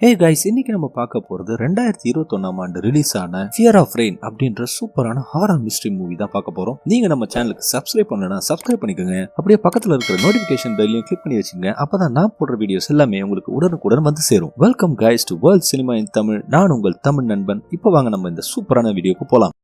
Hey guys, இன்னைக்கு நம்ம பார்க்க போறது 2021ஆம் ஆண்டு ரிலீஸ் ஆன ஃபியர் ஆஃப் ரெயின் அப்படின்ற சூப்பரான ஹாரர் மிஸ்ட்ரி மூவி தான் பார்க்க போறோம். நீங்க நம்ம சேனலுக்கு சப்ஸ்கிரைப் பண்ணலனா சப்ஸ்கிரைப் பண்ணிக்கோங்க. அப்படியே பக்கத்துல இருக்கிற நோட்டிபிகேஷன் பெல்லையும் கிளிக் பண்ணி வச்சுங்க. அப்பதான் நான் போடுற வீடியோஸ் எல்லாமே உங்களுக்கு உடனுக்குடன் வந்து சேரும். Welcome guys to world cinema இன் தமிழ். நான் உங்கள் தமிழ் நண்பன். இப்போ வாங்க நம்ம இந்த சூப்பரான வீடியோக்கு போலாம்.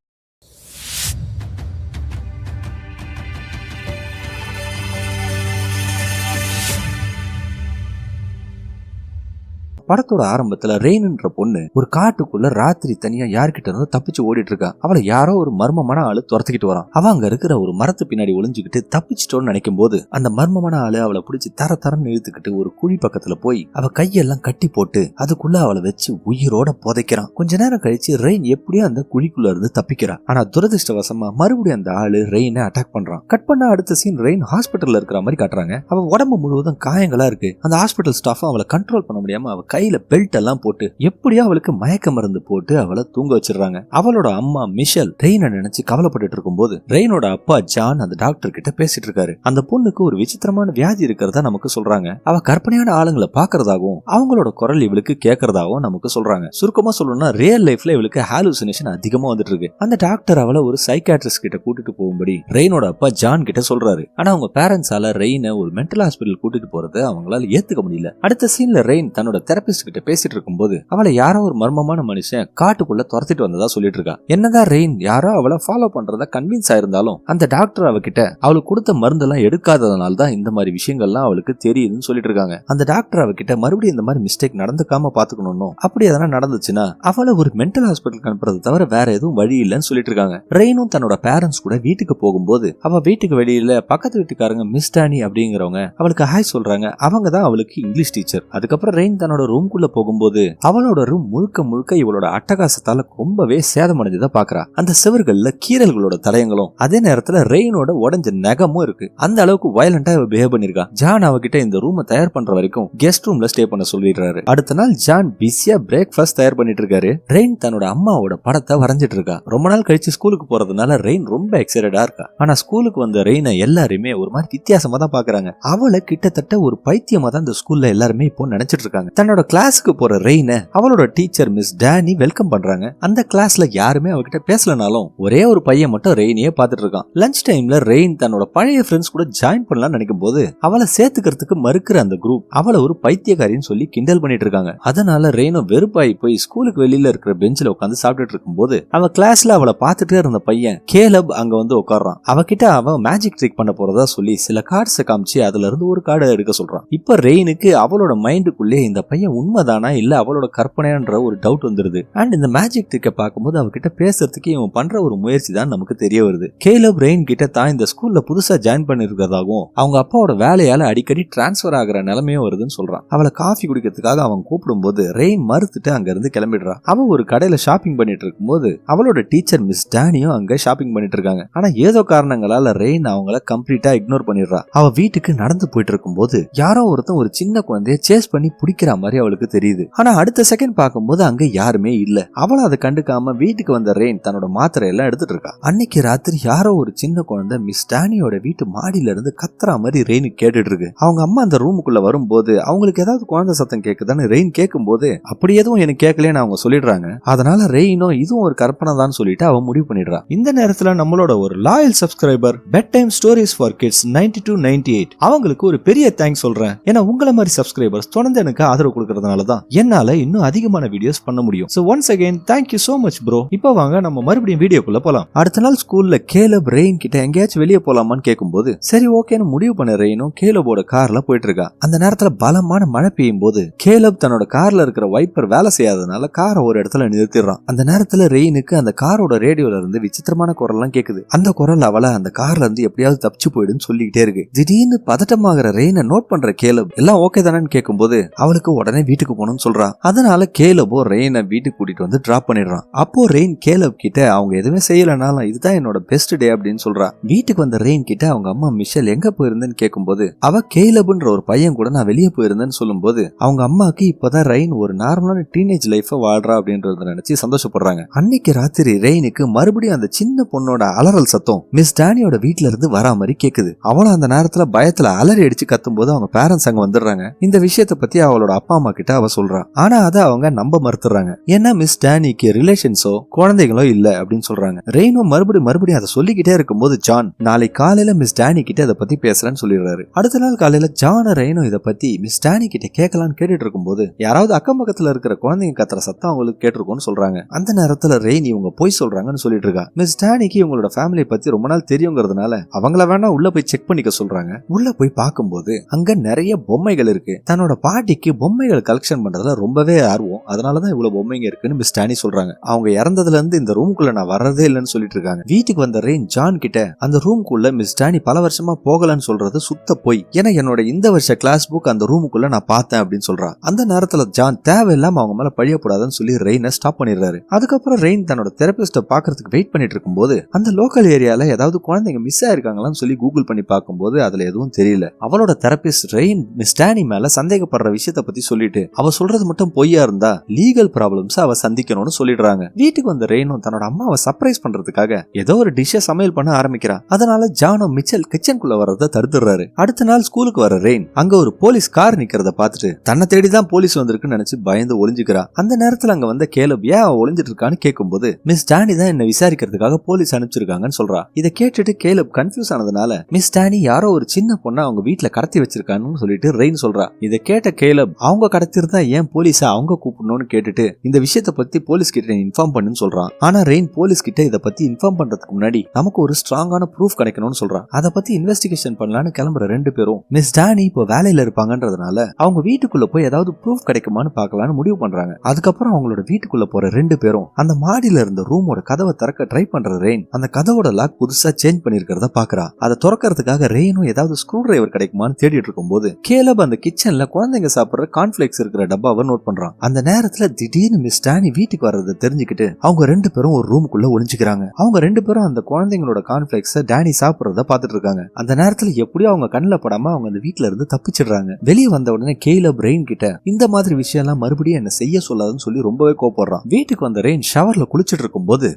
படத்தோட ஆரம்பத்துல ரெயின்ன்ற பொண்ணு ஒரு காட்டுக்குள்ள ராத்திரி தனியா யார்கிட்ட இருந்து தப்பிச்சு ஓடிட்டு இருக்கா. அவளை யாரோ ஒரு மர்மமான ஆளு துரத்திக்கிட்டு வரான். அவ அங்க இருக்கிற ஒரு மரத்து பின்னாடி ஒளிஞ்சுக்கிட்டு தப்பிச்சிட்டோன்னு நினைக்கும் போது அந்த மர்மமான ஆளு அவளை பிடிச்சி தரன்னு இழுத்துக்கிட்டு ஒரு குழி பக்கத்துல போய் அவ கையெல்லாம் கட்டி போட்டு அதுக்குள்ள அவளை வச்சு உயிரோட புதைக்கிறான். கொஞ்ச நேரம் கழிச்சு ரெயின் எப்படியோ அந்த குழிக்குள்ள இருந்து தப்பிக்கிறா. ஆனா துரதிருஷ்டவசமா மறுபடியும் அந்த ஆளு ரெயினை அட்டாக் பண்றான். கட் பண்ண அடுத்த சீன் ரெயின் ஹாஸ்பிட்டல்ல இருக்கிற மாதிரி காட்டுறாங்க. அவ உடம்பு முழுவதும் காயங்களா இருக்கு. அந்த ஹாஸ்பிட்டல் ஸ்டாஃப் அவளை கண்ட்ரோல் பண்ண முடியாம அவ கையில பெல்ட் எல்லாம் போட்டு எப்படியோ அவளுக்கு மயக்க மருந்து போட்டு அவளை தூங்க வச்சிடறாங்க. அவளோட அம்மா மிஷல் ரெயினை நினைச்சு கவலைப்பட்டு இருக்கும் போது ரெயினோட அப்பா ஜான் அந்த டாக்டர் கிட்ட பேசிட்டு இருக்காரு. அந்த பொண்ணுக்கு ஒரு விசித்திரமான வியாதி இருக்கிறதா நமக்கு சொல்றாங்க. அவ கற்பனையான ஆளுங்களை பாக்குறதாகவும் அவங்களோட குரல் இவளுக்கு கேட்கறதாகவும் நமக்கு சொல்றாங்க. சுருக்கமா சொல்லணும்னா ரியல் லைஃப்ல இவளுக்கு ஹாலுசினேஷன் அதிகமா வந்துட்டு இருக்கு. அந்த டாக்டர் அவளை ஒரு சைக்காட்ரிஸ்ட் கிட்ட கூட்டிட்டு போகும்படி ரெயினோட அப்பா ஜான் கிட்ட சொல்றாரு. ஆனா அவங்க பேரண்ட்ஸால ரெயினை ஒரு மென்டல் ஹாஸ்பிட்டல் கூட்டிட்டு போறதை அவங்களால ஏத்துக்க முடியல. அடுத்த சீன்ல ரெயின் தன்னோட தெரபிஸ்ட் கிட்ட பேசிட்டு இருக்கும்போது அவளை யாரோ ஒரு மர்மமான மனுஷன் காட்டுக்குள்ள துரத்திட்டு வந்ததா சொல்லிட்டு இருக்கா. என்னதான் ரெயின் யாரோ அவளை ஃபாலோ பண்றத கன்வின்ஸ் ஆயிருந்தாலும் அந்த டாக்டர் அவகிட்ட அவளுக்கு கொடுத்த மருந்தெல்லாம் எடுக்காததுனால தான் இந்த மாதிரி விஷயங்கள்லாம் அவளுக்கு தெரியுதுன்னு சொல்லிட்டு இருக்காங்க. அந்த டாக்டர் அவகிட்ட மறுபடியும் இந்த மாதிரி மிஸ்டேக் நடந்துக்காம பாத்துக்கணும், அப்படி எதனா நடந்துச்சுன்னா அவளை ஒரு மென்டல் ஹாஸ்பிட்டல் அனுப்புறது தவிர வேற எதுவும் வழி இல்லைன்னு சொல்லிட்டு இருக்காங்க. ரெயினும் தன்னோட பேரண்ட்ஸ் கூட வீட்டுக்கு போகும்போது அவ வீட்டுக்கு வெளியில பக்கத்து வீட்டுக்காரங்க மிஸ் டானி அப்படிங்கிறவங்க அவளுக்கு ஹாய் சொல்றாங்க. அவங்க தான் அவளுக்கு இங்கிலீஷ் டீச்சர். அதுக்கப்புறம் ரெயின் தன்னோட ரூம்குள்ள போகும்போது அவளோட ரூம் முழுக்க இவளோட அட்டகாசத்தால ரொம்பவே சேதமடைஞ்சதை பாக்குறா. அந்த செவர்கள்ல கீறல்களோட தடயங்களும் அதே நேரத்துல ரெயினோட உடஞ்ச நகமும் இருக்கு. அந்த அளவுக்கு வயலண்டா இவ பிஹேவ் பண்ணிருக்கா. ஜான் அவகிட்ட இந்த ரூமை தயார் பண்ற வரைக்கும் கெஸ்ட் ரூம்ல ஸ்டே பண்ண சொல்லிடுறாரு. அடுத்த நாள் ஜான் பிஸியா பிரேக்ஃபாஸ்ட் தயார் பண்ணிட்டு இருக்காரு. ரெயின் தன்னோட அம்மாவோட படத்தை வரைஞ்சிட்டு இருக்கா. ரொம்ப நாள் கழிச்சு ஸ்கூலுக்கு போறதுனால ரெயின் ரொம்ப எக்ஸைட்டடா இருக்கா. ஆனா ஸ்கூலுக்கு வந்த ரெயினை எல்லாருமே ஒரு மாதிரி வித்தியாசமா தான் பாக்குறாங்க. அவளை கிட்டத்தட்ட ஒரு பைத்தியமா தான் இந்த ஸ்கூல்ல எல்லாருமே இப்போ நினைச்சிட்டு இருக்காங்க. தன்னோட கிளாஸுக்கு போற ரெயினை அவளோட டீச்சர் மிஸ் டானி வெல்கம் பண்றாங்க. அந்த கிளாஸ்ல யாருமே அவகிட்ட பேசலனாலும் ஒரே ஒரு பையன் மட்டும் ரெயினையே பாத்துட்டு இருக்கான். லஞ்ச் டைம்ல ரெயின் தன்னோட பழைய ஃப்ரெண்ட்ஸ் கூட ஜாயின் பண்ணலாம்னு நினைக்கும் போது அவளை சேர்த்துக்கிறதுக்கு மறுக்கிற அந்த குரூப் அவளை ஒரு பைத்தியக்காரின்னு சொல்லி கிண்டல் பண்ணிட்டு இருக்காங்க. அதனால ரெயினும் வெறுப்பாய் போய் ஸ்கூலுக்கு வெளியில இருக்கிற பெஞ்சில உட்காந்து சாப்பிட்டுட்டு இருக்கும் போது அவ கிளாஸ்ல அவளை பார்த்துட்டே இருந்த பையன் கேலப் அங்க வந்து உட்கார்றான். அவகிட்ட அவன் மேஜிக் ட்ரிக் பண்ண போறதா சொல்லி சில கார்ட்ஸை காமிச்சு அதுல இருந்து ஒரு கார்டை எடுக்க சொல்றான். இப்ப ரெயினுக்கு அவளோட மைண்டுக்குள்ளே இந்த பையன் உண்மைதானா இல்ல அவளோட கற்பனைன்ற ஒரு டவுட் வந்துருது. அண்ட் இந்த மேஜிக் ட்ரிக்கை பார்க்கும்போது அவகிட்ட பேசுறதுக்கு இவன் பண்ற ஒரு முயற்சி தான் நமக்கு தெரிய வருது. கேலப் ரெயின் கிட்ட தான் இந்த ஸ்கூல்ல புதுசா ஜாயின் பண்ணிருக்கிறதாகவும் அவங்க அப்பாவோட வேலையால அடிக்கடி டிரான்ஸ்பர் ஆகிற நிலைமையும் வருதுன்னு சொல்றான். அவளை காஃபி குடிக்கிறதுக்காக அவன் கூப்பிடும் போது ரெயின் மறுத்துட்டு அங்க இருந்து கிளம்பிடுறா. அவன் ஒரு கடையில ஷாப்பிங் பண்ணிட்டு இருக்கும் போது அவளோட டீச்சர் மிஸ் டானியும் அங்க ஷாப்பிங் பண்ணிட்டு இருக்காங்க. ஆனா ஏதோ காரணங்களால ரெயின் அவங்கள கம்ப்ளீட்டா இக்னோர் பண்ணிடுறா. அவ வீட்டுக்கு நடந்து போயிட்டு இருக்கும் போது யாரோ ஒருத்தன் ஒரு சின்ன குழந்தைய சேஸ் பண்ணி பிடிக்கிற மாதிரி அவளுக்கு தெரியுது. ஆனா அடுத்த செகண்ட் பார்க்கும்போது அங்க யாருமே இல்ல. அவளை அதை கண்டுக்காம வீட்டுக்கு வந்த ரெயின் தன்னோட மாத்திரை எல்லாம் எடுத்துட்டு இருக்கா. அன்னைக்கு ராத்திரி யாரோ ஒரு சின்ன குழந்தை மிஸ் டானியோட வீட்டு மாடியில இருந்து கத்துற மாதிரி ரெயின் கேட்டுட்டு இருக்கு. அவங்க அம்மா அந்த ரூமுக்குள்ள வரும்போது அவங்களுக்கு ஏதாவது குழந்தை சத்தம் கேக்குதான்னு ரெயின் கேட்கும் போது அப்படி எதுவும் எனக்கு கேட்கலன்னு அவங்க சொல்லிடுறாங்க. அதனால ரெயினும் இதுவும் ஒரு கற்பனை தான் சொல்லிட்டு அவன் முடிவு பண்ணிடுறா. இந்த நேரத்துல நம்மளோட ஒரு loyal subscriber bedtime stories for kids 9298 அவங்களுக்கு ஒரு பெரிய தேங்க்ஸ் சொல்றேன். ஏன்னா உங்களை மாதிரி சப்ஸ்கிரைபர்ஸ் தொடர்ந்து எனக்கு ஆதரவு கொடுக்கறதுனால தான் என்னால இன்னும் அதிகமான வீடியோஸ் பண்ண முடியும். So once again thank you so much bro. இப்போ வாங்க நம்ம மறுபடியும் வீடியோக்குள்ள போலாம். அடுத்த நாள் ஸ்கூல்ல கேலப் ரெயின் கிட்ட எங்கேயாச்சும் வெளியே போலாமான்னு கேட்கும்போது சரி ஓகேன்னு முடிவு பண்ண ரெயினும் கேலபோட கார்ல போயிட்டு இருக்கா. அந்த நேரத்துல பலமான மழை பெய்யும் போது கேலப் தன்னோட கார்ல இருக்கிற வைப்பர் வேலை செய்யாதனால காரை ஒரு இடத்துல நிறுத்திடுறான். அந்த நேரத்துல ரெயினுக்கு அந்த காரோட ரேடியோல இருந்து விசித்திரமான குரல் எல்லாம் கேக்குது. அந்த குரல் அவளை அந்த கார்ல இருந்து எப்படியாவது தப்பிச்சு போயிடுன்னு சொல்லிக்கிட்டே இருக்கு. திடீர்னு பதட்டமாகிற ரெயினை நோட் பண்ற கேலப் எல்லாம் ஓகே தானேன்னு கேட்கும்போது அவளுக்கு உடனே வீட்டுக்கு போகணும்னு சொல்றான். அதனால கேலபோ ரெயினை வீட்டுக்கு கூட்டிட்டு வந்து டிராப் பண்ணிடுறான். அப்போ ரெயின் கேலப் கிட்ட அவங்க எதுவுமே செய்யலனாலும் இதுதான் என்னோட பெஸ்ட் டே அப்படின்னு சொல்றா. வீட்டுக்கு வந்த ரெயின் கிட்ட அவங்க அம்மா மிஷல் எங்க போயிருந்தேன்னு கேட்கும்போது அவ கேலப்ன்ற ஒரு பையன் கூட நான் வெளியே போயிருந்தேன்னு சொல்லும் போது அவங்க அம்மாக்கு இப்பதான் ரெயின் ஒரு நார்மலான டீனேஜ் லைஃப வாழ்றா அப்படின்றத நினைச்சு சந்தோஷப்படுறாங்க. அன்னைக்கு ராத்திரி ரெயினுக்கு மறுபடியும் அந்த சின்ன பொண்ணோட அலறல் சத்தம் மிஸ் டானியோட வீட்டுல இருந்து வரா மாதிரி கேக்குது. அவளும் அந்த நேரத்துல பயத்துல அலறி அடிச்சு கத்தும் போது அவங்க பேரண்ட்ஸ் அங்க வந்துடுறாங்க. இந்த விஷயத்த பத்தி அவளோட அப்பா அம்மா கிட்ட அவ சொல்றா. ஆனா அதை அவங்க நம்ப மறுத்துறாங்க. ஏன்னா மிஸ் டேனிக்கு ரிலேஷன்ஸோ குழந்தைகளோ இல்ல அப்படின்னு சொல்றாங்க. ரெயினும் மறுபடியும் அதை சொல்லிக்கிட்டே இருக்கும்போது ஜான் நாளை காலையில மிஸ் டேனி கிட்ட இதை பத்தி பேசுறேன்னு சொல்லிடுறாரு. அடுத்த நாள் காலையில ஜான் ரெயினும் இதை பத்தி மிஸ் டேனி கிட்ட கேட்கலான்னு கேட்டுட்டு இருக்கும்போது யாராவது அக்கம் பக்கத்துல இருக்கிற குழந்தைங்க கத்துற சத்தம் அவங்களுக்கு கேட்டிருக்கும்னு சொல்றாங்க. அந்த நேரத்துல ரெயின் இவங்க போய் சொல்றாங்கன்னு சொல்லிட்டு இருக்கா. மிஸ் டேனிக்கு இவங்களோட ஃபேமிலியை பத்தி ரொம்ப நாள் தெரியுங்கிறதுனால அவங்கள வேணா உள்ள போய் செக் பண்ணிக்க சொல்றாங்க. உள்ள போய் பார்க்கும்போது அங்க நிறைய பொம்மைகள் இருக்கு. தன்னோட பாட்டிக்கு பொம்மைகள் கலெக்ஷன் பண்றதுல ரொம்பவே ஆர்வம், அதனாலதான் இவ்வளவு பொம்மைங்க இருக்குன்னு மிஸ் டேனி சொல்றாங்க. அவங்க இறந்ததுல இருந்து இந்த ரூம்குள்ள நான் வரதே இல்லைன்னு சொல்லிட்டு இருக்காங்க. வீட்டுக்கு வந்த ரெயின் ஜான் கிட்ட அந்த ரூம்குள்ள மிஸ் டேனி பல வருஷமா போகலன்னு சொல்றது சுத்த போய், ஏன்னா என்னோட இந்த வருஷ கிளாஸ் புக் அந்த ரூமுக்குள்ள நான் பார்த்தேன் அப்படின்னு சொல்றா. அந்த நேரத்துல ஜான் தேவையில்லாம அவங்க மேல பழியக்கூடாதுன்னு சொல்லி ரெயினை ஸ்டாப் பண்ணிடுறாரு. அதுக்கப்புறம் ரெயின் தன்னோட தெரபிஸ்ட பாக்குறதுக்கு வெயிட் பண்ணிட்டு இருக்கும்போது அந்த லோக்கல் ஏரியால ஏதாவது குழந்தைங்க மிஸ் ஆயிருக்காங்களான்னு சொல்லி கூகுள் பண்ணி பார்க்கும்போது அதுல எதுவும் தெரியல. அவளோட தெரபிஸ்ட் ரெயின் மிஸ் டேனி மேல சந்தேகப்படுற விஷயத்த பத்தி சொல்லிட்டு அவ சொல்றது மட்டும் பொய்யா இருந்தா லீகல் ப்ராப்ளம்ஸ் அவ சந்திக்கணும்னு சொல்லிடுறாங்க. வீட்டுக்கு வந்த ரெயினும் தன்னோட அம்மாவை சர்ப்ரைஸ் பண்றதுக்காக ஏதோ ஒரு டிஷ்ஷை சமையல் பண்ண ஆரம்பிக்கிறா. அதனால ஜானும் மிச்சல் கிச்சனுக்குள்ள வர்றத தடுத்துறாரு. அடுத்த நாள் ஸ்கூலுக்கு வர ரெயின் அங்க ஒரு போலீஸ் கார் நிக்கிறத பார்த்துட்டு தன்னை தேடிதான் போலீஸ் வந்திருக்குன்னு நினைச்சு பயந்து ஒளிஞ்சுக்கிறா. அந்த நேரத்துல அங்க வந்த கேலப் ஏன் அவ ஒளிஞ்சிட்டு இருக்கான்னு கேட்கும்போது மிஸ் டானி தான் என்ன விசாரிக்கிறதுக்காக போலீஸ் அனுப்பிச்சிருக்காங்கன்னு சொல்றா. இதை கேட்டுட்டு கேலப் கன்ஃபியூஸ் ஆனதுனால மிஸ் டானி யாரோ ஒரு சின்ன பொண்ணை அவங்க வீட்டுல கடத்தி வச்சிருக்கான்னு சொல்லிட்டு ரெயின் சொல்றா. இதை கேட்ட கேலப் அவங்க கடத்திருந்தா ஏன் போலீஸ அவங்க கூப்பிடணும்னு கேட்டுட்டு இந்த விஷயத்த பத்தி போலீஸ் கிட்ட இன்ஃபார்ம் பண்ணுன்னு சொல்றான். ஆனா ரெயின் போலீஸ் கிட்ட இதை பத்தி இன்ஃபார்ம் பண்றதுக்கு முன்னாடி நமக்கு ஒரு ஸ்ட்ராங்கான ப்ரூஃப் கிடைக்கணும்னு சொல்றான். அதை பத்தி இன்வெஸ்டிகேஷன் பண்ணலான்னு கிளம்புற ரெண்டு பேரும் மிஸ் டானி இப்போ வேலையில இருப்பாங்கன்றதுனால அவங்க வீட்டுக்குள்ள போய் ஏதாவது ப்ரூஃப் கிடைக்குமான்னு பார்க்கலான்னு முடிவு பண்றாங்க. அதுக்கப்புறம் அவங்களோட வீட்டுக்குள்ள போற ரெண்டு பேரும் அந்த மாடியில இருந்த ரூமோட கதவை திறக்க ட்ரை பண்ற ரெயின் அந்த கதவோட லாக் புதுசா சேஞ்ச் பண்ணிருக்கிறத பாக்குறா. அதை திறக்கிறதுக்காக ரெயினும் ஏதாவது ஸ்க்ரூ டிரைவர் கிடைக்குமான்னு தேடிட்டு இருக்கும்போது கேலப் அந்த கிச்சன்ல குழந்தைங்க சாப்பிடுற கார்ன்ஃபிளேக்ஸ் இருக்கிற டப்பாவை நோட் பண்றான். அந்த நேரத்துல திடீர்னு மிஸ் டானி வீட்டுக்கு வர்றதை தெரிஞ்சுக்கிட்டு அவங்க ரெண்டு பேரும் ஒரு ரூமுக்குள்ள ஒளிஞ்சுக்கிறாங்க. அவங்க ரெண்டு பேரும் அந்த குழந்தைங்களோட கார்ன்ஃபிளேக்ஸ டானி சாப்பிடுறத பாத்துட்டு இருக்காங்க. அந்த நேரத்துல எப்படியோ அவங்க கண்ணுல படாம அவங்க அந்த வீட்டுல இருந்து தப்பிச்சிடுறாங்க. வெளியே வந்த உடனே கேலப் ரெயின் கிட்ட இந்த மாதிரி விஷயம் எல்லாம் மறுபடியும் என்ன செய்ய சொல்லாதுன்னு சொல்லி ரொம்பவே கோபப்படுறான். வீட்டுக்கு வந்த ரெயின் ஷவர்ல குளிச்சிட்டு இருக்கும் போது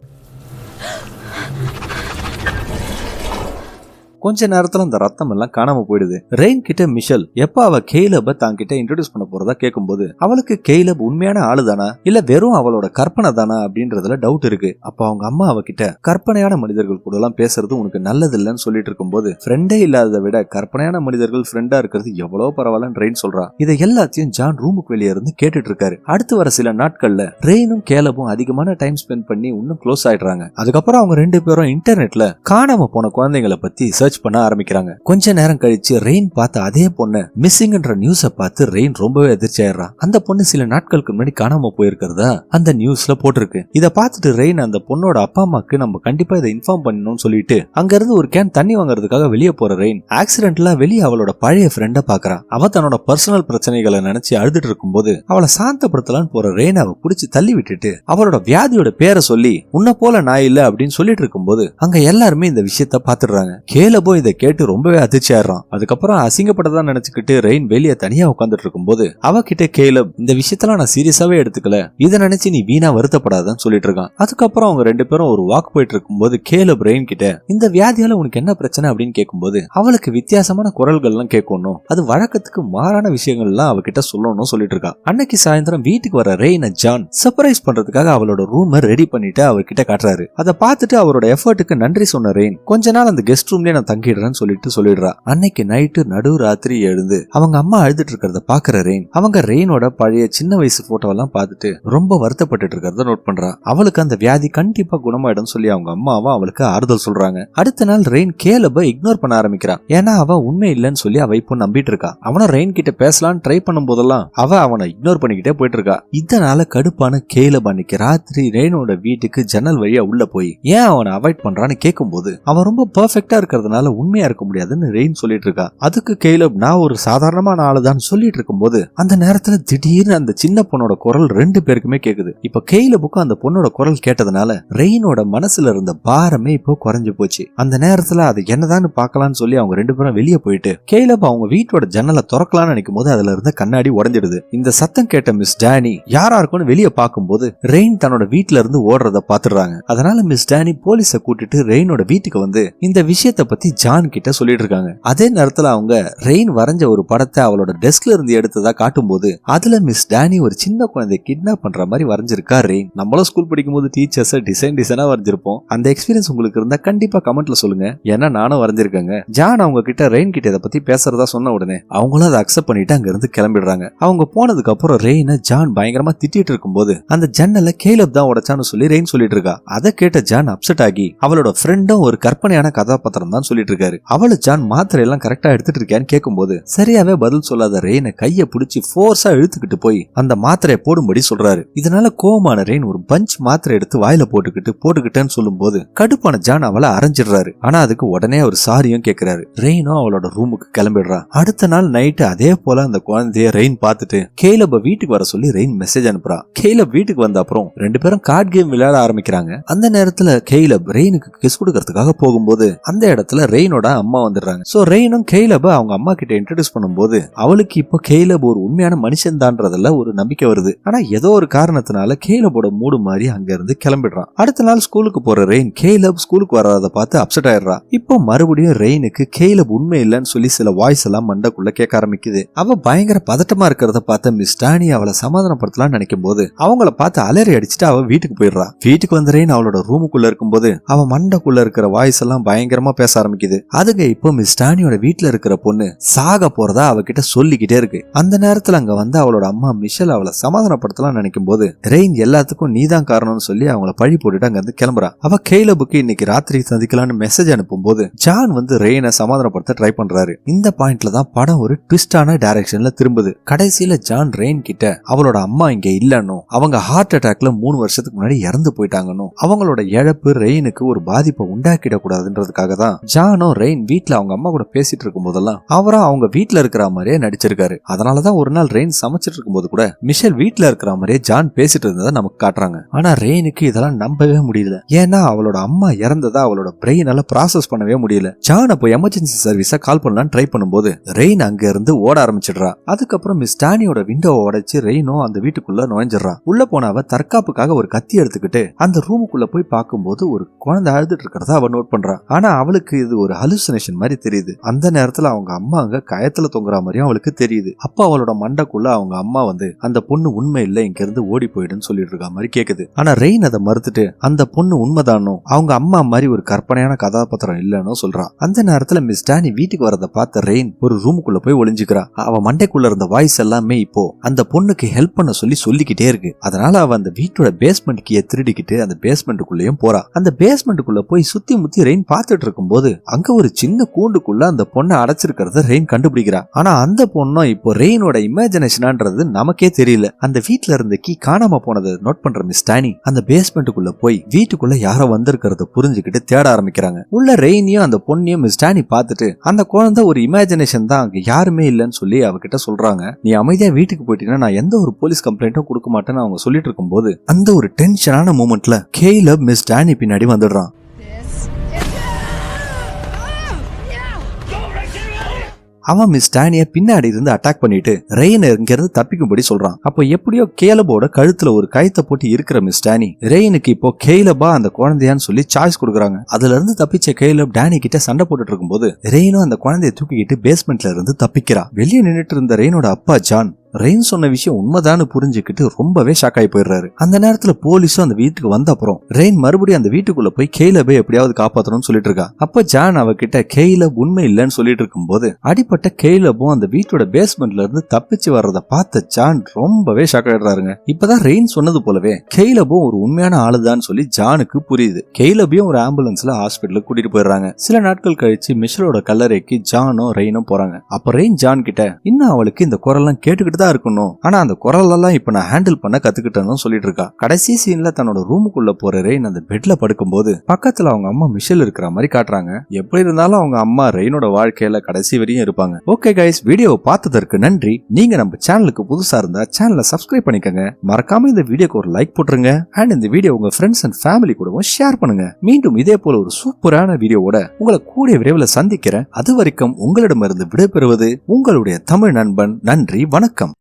கொஞ்ச நேரத்துல அந்த ரத்தம் எல்லாம் காணாம போயிடுது. ரெயின் கிட்ட மிஷல் எப்ப அவ கேலப தான் கிட்ட இன்ட்ரோடியூஸ் பண்ண போறதா கேட்கும்போது அவளுக்கு கேலப் உண்மையான ஆளு தானா இல்ல வெறும் அவளோட கற்பனை தானா அப்படின்றதுல டவுட் இருக்கு. அப்ப அவங்க அம்மா அவகிட்ட கற்பனையான மனிதர்கள் கூட எல்லாம் பேசுறது உனக்கு நல்லது இல்லைன்னு சொல்லிட்டு இருக்கும்போது ஃப்ரெண்டே இல்லாததை விட கற்பனையான மனிதர்கள் ஃப்ரெண்டா இருக்கிறது எவ்வளவு பரவாயில்லன்னு ரெயின் சொல்றா. இதை எல்லாத்தையும் ஜான் ரூமுக்கு வெளியே இருந்து கேட்டுட்டு இருக்காரு. அடுத்து வர சில நாட்கள்ல ரெயினும் கேலபும் அதிகமான டைம் ஸ்பெண்ட் பண்ணி இன்னும் க்ளோஸ் ஆயிடுறாங்க. அதுக்கப்புறம் அவங்க ரெண்டு பேரும் இன்டர்நெட்ல காணாம போன குழந்தைங்களை பத்தி சர்ச் பண்ண ஆரம்பிக்கிறாங்க. கொஞ்ச நேரம் கழிச்சு ரெயின் பார்த்த அதே பொண்ணு மிஸ்ஸிங்ன்ற நியூஸை பார்த்து ரெயின் ரொம்பவே அதிர்ச்சி ஆயிடுறான். அந்த பொண்ணு சில நாட்களுக்கு முன்னாடி காணாம போயிருக்கிறதா அந்த நியூஸ்ல போட்டிருக்கு. இதை பார்த்துட்டு ரெயின் அந்த பொண்ணோட அப்பா அம்மாக்கு நம்ம கண்டிப்பா இதை இன்ஃபார்ம் பண்ணணும்னு சொல்லிட்டு அங்க இருந்து ஒரு கேன் தண்ணி வாங்குறதுக்காக வெளியே போற ரெயின் ஆக்சிடென்ட்ல வெளியே அவளோட பழைய ஃப்ரெண்ட பாக்குறான். அவ தன்னோட பர்சனல் பிரச்சனைகளை நினைச்சு அழுதுட்டு இருக்கும்போது அவளை சாந்தப்படுத்தலான்னு போற ரெயின் அவ புடிச்சு தள்ளி விட்டுட்டு அவளோட வியாதியோட பேரை சொல்லி உன்ன போல நான் இல்ல அப்படின்னு சொல்லிட்டு இருக்கும்போது அங்க எல்லாருமே இந்த விஷயத்த பாத்துடுறாங்க. கேலபோ இதை கேட்டு ரொம்பவே அதிர்ச்சி ஆயிடுறான். அதுக்கப்புறம் அசிங்கப்பட்டதா நினைச்சுக்கிட்டு ரெயின் வெளியே தனியா உட்காந்துட்டு இருக்கும்போது அவகிட்ட கேலப் இந்த விஷயத்தெல்லாம் நான் சீரியஸாவே எடுத்துக்கல, இதை நினைச்சு நீ வீணா வருத்தப்படாதான்னு சொல்லிட்டு இருக்கான். அதுக்கப்புறம் அவங்க ரெண்டு பேரும் ஒரு வாக் போயிட்டு இருக்கும்போது கேலப் ரெயின் கிட்ட இந்த வியாதியால உனக்கு என்ன பிரச்சனை அப்படின்னு கேட்கும்போது அவளுக்கு வித்தியாசமான குரல்கள் எல்லாம் கேட்கணும், அது வழக்கத்துக்கு மாறான விஷயங்கள் எல்லாம் அவகிட்ட சொல்லணும்னு சொல்லிட்டு இருக்கா. அன்னைக்கு சாயந்தரம் வீட்டுக்கு வர ரெயினை ஜான் சர்ப்ரைஸ் பண்றதுக்காக அவளோட ரூமை ரெடி பண்ணிட்டு அவர்கிட்ட காட்டுறாரு. அதை பார்த்துட்டு அவரோட எஃபர்ட்டுக்கு நன்றி சொன்ன ரெயின் கொஞ்ச நாள் அந்த கெஸ்ட் ரூம்லயே நான் தங்கிடுறேன்னு சொல்லிடுறா. அன்னைக்கு நைட்டு நடு ராத்திரி எழுந்து அவங்க அம்மா அழுதுட்டு இருக்கிறத பாக்குற ரெயின் அவங்க ரெயினோட பழைய சின்ன வயசு போட்டோ எல்லாம் பார்த்துட்டு ரொம்ப வருத்தப்பட்டு இருக்கிறத நோட் பண்றா. அவளுக்கு அந்த வியாதி கண்டிப்பா குணமாயிடும் சொல்லி அவங்க அம்மாவும் அவளுக்கு ஆறுதல் சொல்றாங்க. அடுத்த நாள் ரெயின் கேலப இக்னோர் பண்ண ஆரம்பிக்கிறான். ஏன்னா அவ உண்மை இல்லைன்னு சொல்லி அவ இப்போ நம்பிட்டு இருக்கா. அவனும் ரெயின் கிட்ட பேசலான்னு ட்ரை பண்ணும் போதெல்லாம் அவ அவனை இக்னோர் பண்ணிக்கிட்டே போயிட்டு இருக்கா. இதனால கடுப்பான கேலப் அன்னைக்கு ராத்திரி ரெயினோட வீட்டுக்கு ஜன்னல் வழியா உள்ள போய் ஏன் அவனை அவாய்ட் பண்றான்னு கேட்கும்போது அவன் ரொம்ப பெர்ஃபெக்ட்டா இருக்கிறதுனால உண்மையா இருக்க முடியாதுன்னு ரெயின் சொல்லிட்டு இருக்கா. அதுக்கு கேலப் நான் ஒரு சாதாரணமான ஆளுதான் சொல்லிட்டு இருக்கும்போது அந்த நேரத்துல திடீர்னு அந்த சின்ன பொண்ணோட குரல் ரெண்டு பேருக்குமே கேக்குது. இப்ப கேலபுக்கும் அந்த பொண்ணோட குரல் கேட்டதுனால ரெயினோட மனசுல இருந்த பாரமே இப்போ குறைஞ்சு போச்சு. அந்த நேரத்துல அது என்னதான்னு பாக்கலாம்னு சொல்லி அவங்க ரெண்டு பேரும் வெளியே போயிட்டு கேலப் அவங்க வீட்டோட ஜன்னலை திறக்கலாம்னு நினைக்கும் போது அதுல இருந்த கண்ணாடி உடைஞ்சிடுது. இந்த சத்தம் கேட்ட மிஸ் டானி யாரா இருக்கும்னு வெளியே பார்க்கும்போது ரெயின் தன்னோட வீட்டுல இருந்து ஓடுறத பாத்துறாங்க. அதனால மிஸ் டானி போலீஸ கூட்டிட்டு ரெயினோட வீட்டுக்கு வந்து இந்த விஷயத்த பத்தி பத்தி ஜான் கிட்ட சொல்லிட்டு இருக்காங்க. அதே நேரத்துல அவங்க ரெயின் வரைஞ்ச ஒரு படத்தை அவளோட டெஸ்க்ல இருந்து எடுத்ததா காட்டும் போது அதுல மிஸ் டானி ஒரு சின்ன குழந்தை கிட்னாப் பண்ற மாதிரி வரைஞ்சிருக்கா ரெயின். நம்மளும் ஸ்கூல் படிக்கும் போது டீச்சர்ஸ் டிசைனா வரைஞ்சிருப்போம். அந்த எக்ஸ்பீரியன்ஸ் உங்களுக்கு இருந்தா கண்டிப்பா கமெண்ட்ல சொல்லுங்க. ஏன்னா நானும் வரைஞ்சிருக்கேங்க. ஜான் அவங்க கிட்ட ரெயின் கிட்ட இதை பத்தி பேசுறதா சொன்ன உடனே அவங்களும் அதை அக்செப்ட் பண்ணிட்டு அங்க இருந்து கிளம்பிடுறாங்க. அவங்க போனதுக்கு அப்புறம் ரெயினை ஜான் பயங்கரமா திட்டிட்டு இருக்கும் போது அந்த ஜன்னல கேலப் தான் உடைச்சான்னு சொல்லி ரெயின் சொல்லிட்டு இருக்கா. அதை கேட்ட ஜான் அப்செட் ஆகி அவளோட ஃப்ரெண்டும் ஒரு கற்பனையான கதாபாத்திரம் தான் சொல்லிட்டு இருக்காரு. அவளு ஜான் மாத்திரை எல்லாம் கரெக்டா எடுத்துட்டு இருக்கான்னு கேட்கும் போது சரியாவே பதில் சொல்லாத ரெயினை கைய பிடிச்சி போர்ஸா இழுத்துக்கிட்டு போய் அந்த மாத்திரையை போடும்படி சொல்றாரு. இதனால கோவமான ரெயின் ஒரு பஞ்ச் மாத்திரை எடுத்து வாயில போட்டுக்கிட்டேன்னு சொல்லும் போது கடுப்பான ஜான் அவளை அரைஞ்சிடுறாரு. ஆனா அதுக்கு உடனே ஒரு சாரியும் கேட்கிறாரு. ரெயினும் அவளோட ரூமுக்கு கிளம்பிடுறா. அடுத்த நாள் நைட்டு அதே போல அந்த குழந்தைய ரெயின் பார்த்துட்டு கேலப வீட்டுக்கு வர சொல்லி ரெயின் மெசேஜ் அனுப்புறா. கேலப் வீட்டுக்கு வந்த அப்புறம் ரெண்டு பேரும் கார்டு கேம் விளையாட ஆரம்பிக்கிறாங்க. அந்த நேரத்துல கேலப் ரெயினுக்கு கிஸ் கொடுக்கறதுக்காக போகும்போது அந்த இடத்துல ரெயினோட அம்மா வந்துடுறாங்க. சோ ரெயினும் கேலப அவங்க அம்மா கிட்ட இன்ட்ரோடியூஸ் பண்ணும்போது அவளுக்கு இப்போ கேலப் ஒரு உண்மையான மனுஷன் தான்றதுல ஒரு நம்பிக்கை வருது. ஆனா ஏதோ ஒரு காரணத்தினால கேலபோட மூடு மாறி அங்க இருந்து கிளம்பிடுறான். அடுத்த நாள் ஸ்கூலுக்கு போற ரெயின் கேலப் ஸ்கூலுக்கு வராத பார்த்து அப்செட் ஆயிடுறா. இப்போ மறுபடியும் ரெயினுக்கு கேலப் உண்மை இல்லைன்னு சொல்லி சில வாய்ஸ் எல்லாம் மண்டக்குள்ள கேட்க ஆரம்பிக்குது. அவ பயங்கர பதட்டமா இருக்கிறத பார்த்து மிஸ் டானி அவளை சமாதானப்படுத்தலாம்னு நினைக்கும் போது அவங்கள பார்த்து அலறி அடிச்சுட்டு அவ வீட்டுக்கு போயிடுறா. வீட்டுக்கு வந்த ரெயின் அவளோட ரூமுக்குள்ள இருக்கும்போது அவ மண்டக்குள்ள இருக்கிற வாய்ஸ் எல்லாம் பயங்கரமா பேச ஆரம்பிக்குது. அதுங்க இப்போ மிஸ் டானியோட வீட்டுல இருக்கிற பொண்ணு சாக போறதா அவகிட்ட சொல்லிக்கிட்டே இருக்கு. அந்த நேரத்துல அங்க வந்து அவளோட அம்மா மிஷல் அவளை சமாதானப்படுத்தலாம் நினைக்கும் போது ரெயின் எல்லாத்துக்கும் நீதான் காரணம்னு சொல்லி அவங்கள பழி போட்டுட்டு அங்க இருந்து கிளம்புறா. அவ கேலபுக்கு இன்னைக்கு ராத்திரி சந்திக்கலாம்னு மெசேஜ் அனுப்பும் போது ஜான் வந்து ரெயினை சமாதானப்படுத்த ட்ரை பண்றாரு. இந்த பாயிண்ட்ல தான் படம் ஒரு ட்விஸ்டான டைரக்ஷன்ல திரும்புது. கடைசியில ஜான் ரெயின் கிட்ட அவளோட அம்மா இங்க இல்லன்னு, அவங்க ஹார்ட் அட்டாக்ல 3 வருஷத்துக்கு முன்னாடி இறந்து போயிட்டாங்கன்னு, அவங்களோட இழப்பு ரெயினுக்கு ஒரு பாதிப்பை உண்டாக்கிட கூடாதுன்றதுக்காக தான் ஜானும் ரெயின் வீட்டுல அவங்க அம்மா கூட பேசிட்டு இருக்கும் போதெல்லாம் அவரும் அவங்க வீட்டுல இருக்கிற மாதிரியே நடிச்சிருக்காரு. அதனாலதான் ஒரு நாள் ரெயின் சமைச்சிட்டு இருக்கும் போது கூட மிஷல் வீட்டுல இருக்கிற மாதிரியே ஜான் பேசிட்டு இருந்ததை நமக்கு காட்டுறாங்க. ஆனா ரெயினுக்கு இதெல்லாம் நம்பவே முடியல. ஏன்னா அவளோட அம்மா இறந்ததா அவளோட பிரெயினால ப்ராசஸ் பண்ணவே முடியல. ஜான் அப்போ எமர்ஜென்சி சர்வீஸ கால் பண்ணலாம்னு ட்ரை பண்ணும்போது ரெயின் அங்க இருந்து ஓட ஆரம்பிச்சிடுறா. அதுக்கப்புறம் மிஸ் டானியோட விண்டோவை உடைச்சு ரெயினும் அந்த வீட்டுக்குள்ள நுழைஞ்சிடறா. உள்ள போனவ தற்காப்புக்காக ஒரு கத்தி எடுத்துக்கிட்டு அந்த ரூமுக்குள்ள போய் பார்க்கும்போது ஒரு குழந்தை அழுதுட்டு இருக்கிறத அவ நோட் பண்றா. ஆனா அவளுக்கு இது ஒரு ஹலுசினேஷன் மாதிரி தெரியுது. அந்த நேரத்துல அவங்க அம்மா அங்க கயத்துல தொங்குற மாதிரியும் அவளுக்கு தெரியுது. அப்ப அவளோட மண்டைக்குள்ள அவங்க அம்மா வந்து அந்த பொண்ணு உண்மை இல்ல, இங்க இருந்து ஓடி போயிடுன்னு சொல்லிட்டு இருக்க மாதிரி கேக்குது. ஆனா ரெயின் அதை மறுத்துட்டு அந்த பொண்ணு உண்மைதானோ, அவங்க அம்மா மாதிரி ஒரு கற்பனையான கதாபாத்திரம் இல்லன்னு சொல்றான். அந்த நேரத்துல மிஸ் டானி வீட்டுக்கு வரத பார்த்த ரெயின் ஒரு ரூமுக்குள்ள போய் ஒளிஞ்சுக்கிறா. அவ மண்டைக்குள்ள இருந்த வாய்ஸ் எல்லாமே இப்போ அந்த பொண்ணுக்கு ஹெல்ப் பண்ண சொல்லிக்கிட்டே இருக்கு. அதனால அவ அந்த வீட்டோட பேஸ்மெண்ட் கீயை திருடிக்கிட்டு அந்த பேஸ்மெண்ட்டுக்குள்ளேயும் போறா. அந்த பேஸ்மெண்ட்டுக்குள்ள போய் சுத்தி முத்தி ரெயின் பார்த்துட்டு இருக்கும் போது அங்க ஒரு சின்ன கூண்டுக்குள்ள அந்த பொண்ணை அடைச்சிருக்கிறத ரெயின் கண்டுபிடிக்கிறா. ஆனா அந்த பொண்ணும் இப்போ ரெயினோட இமேஜினேஷனான்றது நமக்கே தெரியல. அந்த வீட்டுல இருந்த கீ காணாம போனதை நோட் பண்ற மிஸ் டானி அந்த பேஸ்மெண்ட்டுக்குள்ள போய் வீட்டுக்குள்ள யாரோ வந்திருக்கிறத புரிஞ்சுக்கிட்டு தேட ஆரம்பிக்கிறாங்க. உள்ள ரெயினையும் அந்த பொண்ணையும் மிஸ் டானி பார்த்துட்டு அந்த குழந்தை ஒரு இமேஜினேஷன் தான், அங்க யாருமே இல்லன்னு சொல்லி அவகிட்ட சொல்றாங்க. நீ அமைதியா வீட்டுக்கு போயிட்டீங்கன்னா நான் எந்த ஒரு போலீஸ் கம்ப்ளைண்ட்டும் கொடுக்க மாட்டேன்னு அவங்க சொல்லிட்டு இருக்கும் போது அந்த ஒரு டென்ஷனான மூமெண்ட்ல கேலப் மிஸ் டானி பின்னாடி வந்துடுறான். அவன் மிஸ் டானிய பின்னாடி இருந்து அட்டாக் பண்ணிட்டு ரெயின் இங்க இருந்து தப்பிக்கும்படி சொல்றான். அப்போ எப்படியோ கேலபோட கழுத்துல ஒரு கயத்தை போட்டு இருக்கிற மிஸ் டானி ரெயினுக்கு இப்போ கேலபா அந்த குழந்தையான்னு சொல்லி சாய்ஸ் கொடுக்குறாங்க. அதுல இருந்து தப்பிச்ச கேலப் டானி கிட்ட சண்டை போட்டுட்டு இருக்கும் போது ரெயினும் அந்த குழந்தைய தூக்கிக்கிட்டு பேஸ்மெண்ட்ல இருந்து தப்பிக்கிறா. வெளியே நின்னுட்டு இருந்த ரெயினோட அப்பா ஜான் ரெயின் சொன்ன விஷயம் உண்மைதான்னு புரிஞ்சுக்கிட்டு ரொம்பவே ஷாக் ஆகி போயிடுறாரு. அந்த நேரத்துல போலீஸும் அந்த வீட்டுக்கு வந்த அப்புறம் ரெயின் மறுபடியும் அந்த வீட்டுக்குள்ள போய் கேலபை எப்படியாவது காப்பாற்றணும்னு சொல்லிட்டு இருக்கா. அப்ப ஜான் அவகிட்ட கேலப் உண்மை இல்லைன்னு சொல்லிட்டு இருக்கும் போது அடிப்பட்ட கேலபும் அந்த வீட்டோட பேஸ்மெண்ட்ல இருந்து தப்பிச்சு வர்றத பார்த்த ஜான் ரொம்பவே ஷாக் ஆயிடுறாருங்க. இப்பதான் ரெயின் சொன்னது போலவே கேலபும் ஒரு உண்மையான ஆளுதான்னு சொல்லி ஜானுக்கு புரியுது. கேலபையும் ஒரு ஆம்புலன்ஸ்ல ஹாஸ்பிட்டலுக்கு கூட்டிட்டு போயிடுறாங்க. சில நாட்கள் கழிச்சு மிஷலோட கல்லறைக்கு ஜானும் ரெயினும் போறாங்க. அப்ப ரெயின் ஜான் கிட்ட இன்னும் அவளுக்கு இந்த குரல்லாம் கேட்டுக்கிட்டு இருக்கணும், ஆனா அந்த குரல் எல்லாம் இப்ப நான் ஹேண்டில் பண்ண கத்துக்கிட்டேன்னு சொல்லிட்டு இருக்கா. கடைசி சீன்ல தன்னோட ரூமுக்குள்ள போற ரெயின் அந்த பெட்ல படுக்கும் போது பக்கத்துல அவங்க அம்மா மிஷல் இருக்கிற மாதிரி காட்டுறாங்க. எப்படி இருந்தாலும் அவங்க அம்மா ரெயினோட வாழ்க்கையில கடைசி வரையும் இருப்பாங்க. ஓகே கைஸ், வீடியோவை பார்த்ததற்கு நன்றி. நீங்க நம்ம சேனலுக்கு புதுசா இருந்தா சேனலை சப்ஸ்கிரைப் பண்ணிக்கங்க. மறக்காம இந்த வீடியோக்கு ஒரு லைக் போட்டுருங்க. அண்ட் இந்த வீடியோ உங்க ஃப்ரெண்ட்ஸ் அண்ட் ஃபேமிலி கூடவும் ஷேர் பண்ணுங்க. மீண்டும் இதே போல ஒரு சூப்பரான வீடியோவோட உங்களை கூடிய விரைவில் சந்திக்கிறேன். அது வரைக்கும் உங்களிடமிருந்து விடைபெறுவது உங்களுடைய தமிழ் நண்பன். நன்றி, வணக்கம்.